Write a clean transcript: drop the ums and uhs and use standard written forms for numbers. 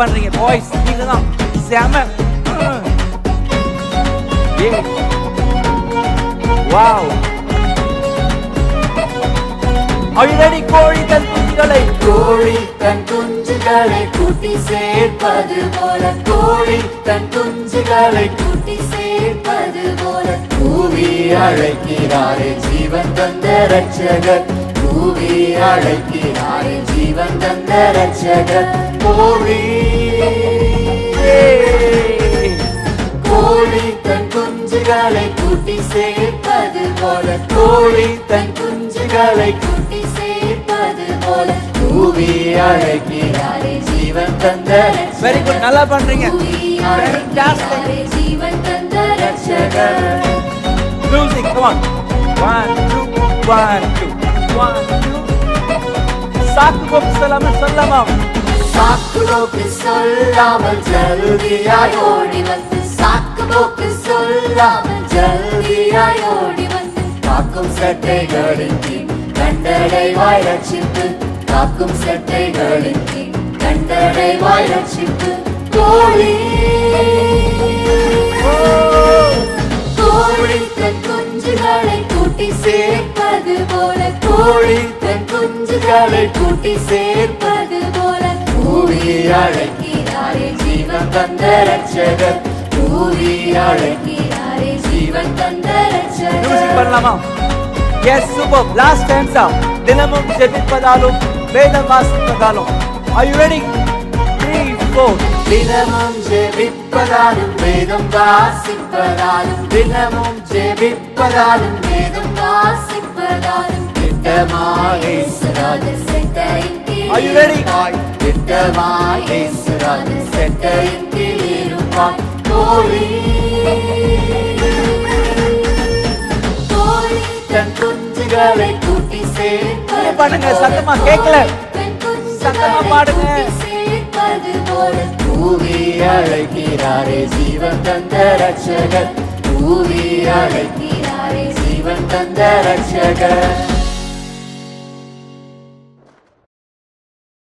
பண்றீங்க பாய்ஸ், நீங்க தான் செம. Wow, are you ready? கோழி தன் குஞ்சுகளை கூட்டி சேர்ப்பது போல, கோழி தன் குஞ்சுகளை கூட்டி சேர்ப்பது போல, கூவி அழைக்கிறாரே ஜீவன் தந்த ரட்சகர், கூவி அழைக்கிறாரே ஜீவன் தந்த ரட்சகர். கோழி தன் குஞ்சுகளை கூட்டி சேர்ப்பது போல, கோழி தன் குஞ்சுகளை கூட்டி சேர்ப்பது போல, கூவி அழைக்கிறாரே ஜீவன் தந்த. வெரி குட், நல்லா பண்றீங்க. ஜீவன் தந்த ரட்சகர். Music, come on. 1 2 1 2 1 2. சாக்குபோக்கு சொல்லாமல் ஜல்தியாய் ஓடி வந்து, சாக்குபோக்கு சொல்லாமல் ஜல்தியாய் ஓடி வந்து, காக்கும் சட்டைகளின் கீழ் கண்டடைவாய் ரட்சிப்பு, காக்கும் சட்டைகளின் கீழ் கண்டடைவாய் ரட்சிப்பு. கோழி தன் குஞ்சுகளை கூட்டி சேர்ப்பது போல, கோழி தன் குஞ்சுகளை கூட்டி சேர்ப்பது போல, கூவி அழைக்கிறாரே ஜீவன் தந்த ரட்சகர், கூவி அழைக்கிறாரே ஜீவன் தந்த ரட்சகர். மியூசிக் பண்ணலாமா? S, super. லாஸ்ட் டைம்ஸா தினமும் ஜெபிப்பதாலும் வேதம் வாசிப்பதாலும். Are you ready? 3 4. தினமும் ஜெபிப்பதாலும் வேதம் வாசிப்பதாலும், தினமும் ஜெபிப்பதாலும் வேதம் வாசிப்பதாலும், திட்டமாய் இயேசுராஜர் செட்டையின் கீழ். Are you ready? திட்டமாய் இயேசுராஜர் செட்டையின் கீழ் இருப்பாய். கோழி தன் குஞ்சுகளை கூட்டி சேர்ப்பது பண்ணுங்க, சத்தமா கேட்கல, சத்தமா பாடுங்க. சேர்ப்பது போல, கூவி அழைக்கிறாரே ஜீவன் தந்த ரட்சகர், கூவி அழைக்கிறாரே ஜீவன் தந்த ரட்சகர்.